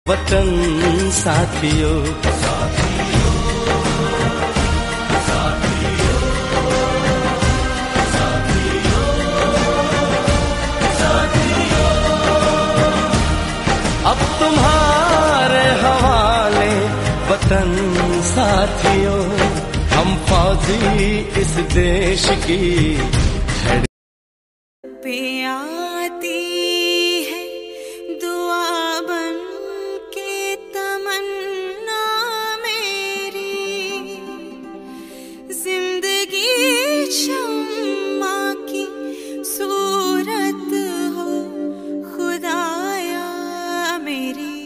वतन साथियों, अब तुम्हारे हवाले वतन साथियों, हम फौजी इस देश की पे आती है दुआ बन के तमन्ना मेरी, जिंदगी शम्मा की सूरत हो खुदाया मेरी,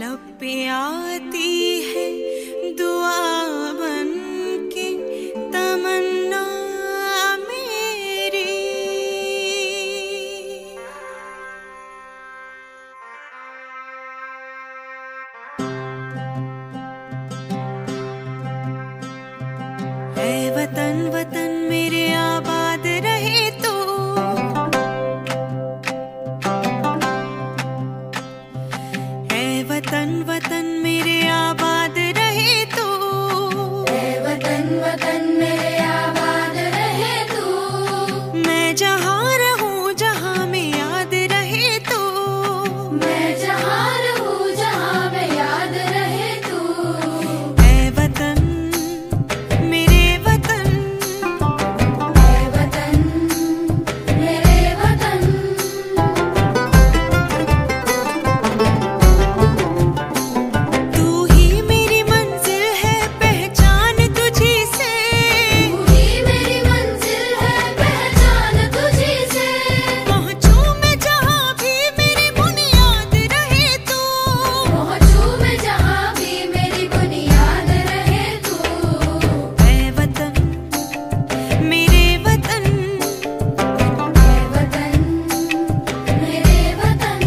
लब पे आती है दुआ बन के तमन्ना मेरी। ऐ वतन वतन मेरे आबाद रहे तू, ऐ वतन वतन मेरे आबाद रहे तू, ऐ वतन वतन मेरे आबाद रहे तू, मैं जहाँ रहूं जहाँ में याद रहे तू, मैं जहाँ रहूं जहाँ में याद रहे तू, ऐ वतन मेरे वतन, ऐ वतन मेरे वतन, तू ही मेरी मंजिल है पहचान तुझी से, तू ही मेरी मंजिल है पहचान तुझी से, पहुँचूं मैं जहाँ भी मेरी बुनियाद रहे तू, पहुँचूं मैं जहाँ भी मेरी बुनियाद रहे तू, ऐ वतन मेरे वतन, ऐ वतन मेरे वतन।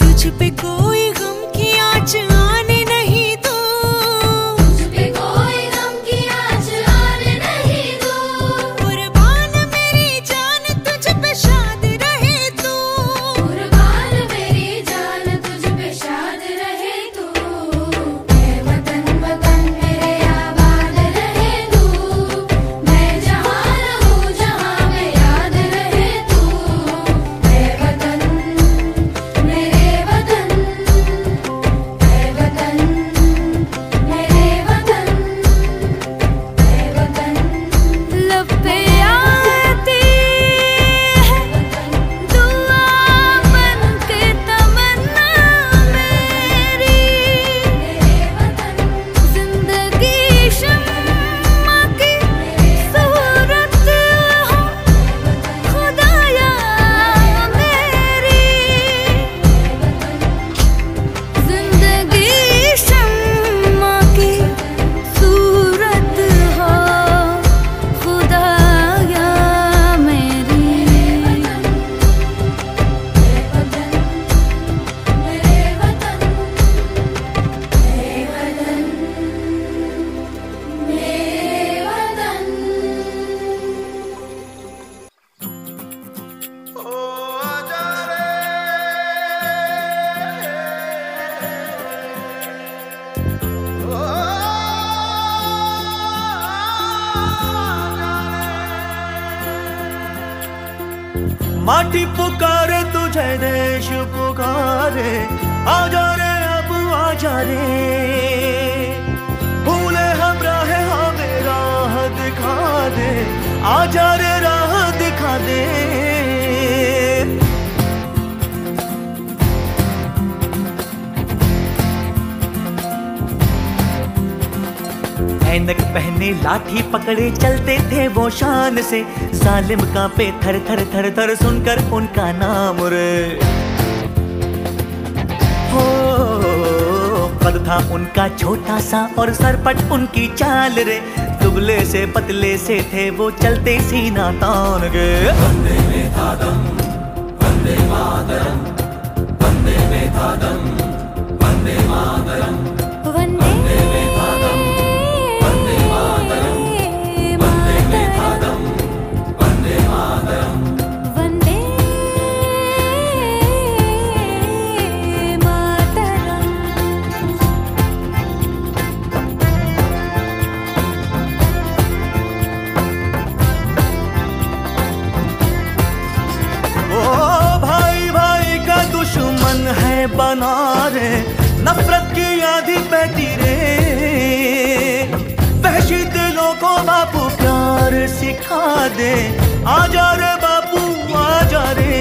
तुझ पे कोई गम की आँच आने नहीं दूँ, तुझ पे कोई गम की आँच आने नहीं दूँ, कुर्बान मेरी जान तुझ पे शाद रहे तू, कुर्बान मेरी जान तुझ पे शाद रहे तू, ऐ वतन वतन मेरे आबाद रहे तू, मैं जहाँ रहूं जहाँ में याद रहे तू, ऐ वतन मेरे वतन, ऐ वतन मेरे वतन, ऐ वतन लब पे आती है दुआ बन के तमन्ना मेरी, मेरे वतन, जिंदगी शम्मा की सूरत हो खुदाया मेरी, जिंदगी शम्मा की सूरत हो खुदाया मेरी। माटी पुकारे तुझे, देश पुकारे, आजा रे अब आजा रे, भूले हम राह हमें राह दिखा दे, आजा रे राह दिखा दे। ऐनक पहने लाठी पकड़े चलते थे वो शान से, सालिम कांपे थर थर थर थर सुनकर उनका नाम रे। हो कद था उनका छोटा सा और सरपट उनकी चाल रे, दुबले से पतले से थे वो चलते सीना तान के। वंदे में था दम, वंदे मातरम, वंदे में था दम, वंदे मातरम, वंदे नारे, नफरत की आंधी बहती रे। वहशी दिलों को बापू प्यार सिखा दे, आजा रे बापू आजा रे।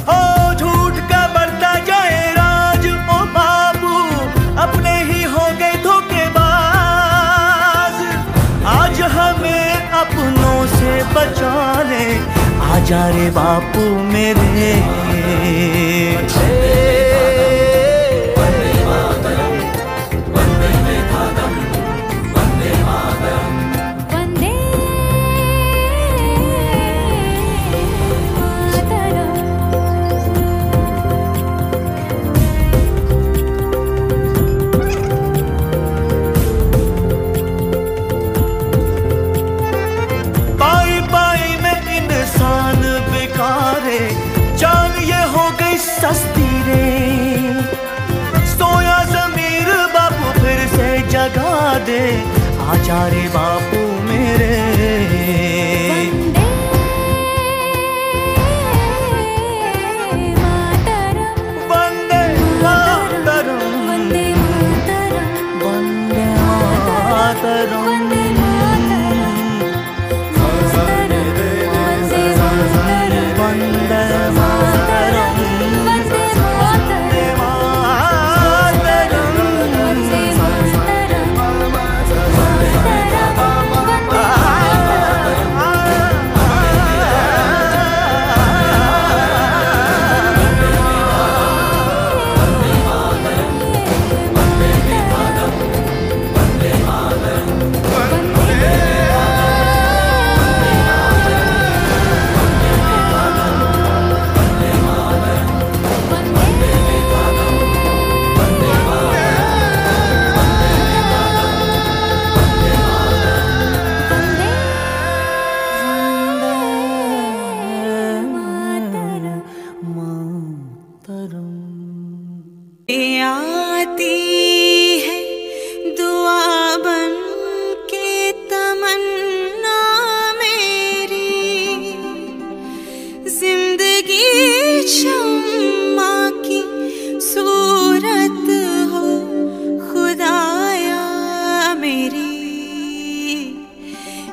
हो झूठ का बढ़ता जाए राज ओ बाबू, अपने ही हो गए धोखेबाज। आज हमें अपनों से बचा ले, आजा रे बापू मेरे। जान ये हो गई सस्ती रे, सोया ज़मीर बापू फिर से जगा दे, आजा रे बापू मेरे। वंदे मातरम, वंदे मातरम, वंदे मातरम, वंदे आती है दुआ बन के तमन्ना मेरी, जिंदगी शम्मा की सूरत हो खुदाया मेरी।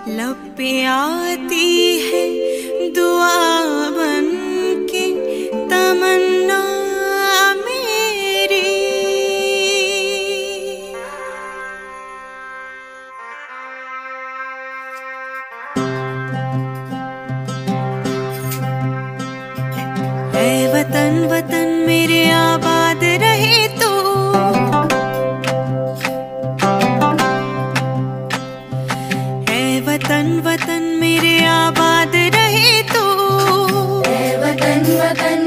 लब पे आती है दुआ बन के तमन्ना वतन वतन मेरे आबाद रहे तू, है वतन वतन मेरे आबाद रहे तू, है वतन वतन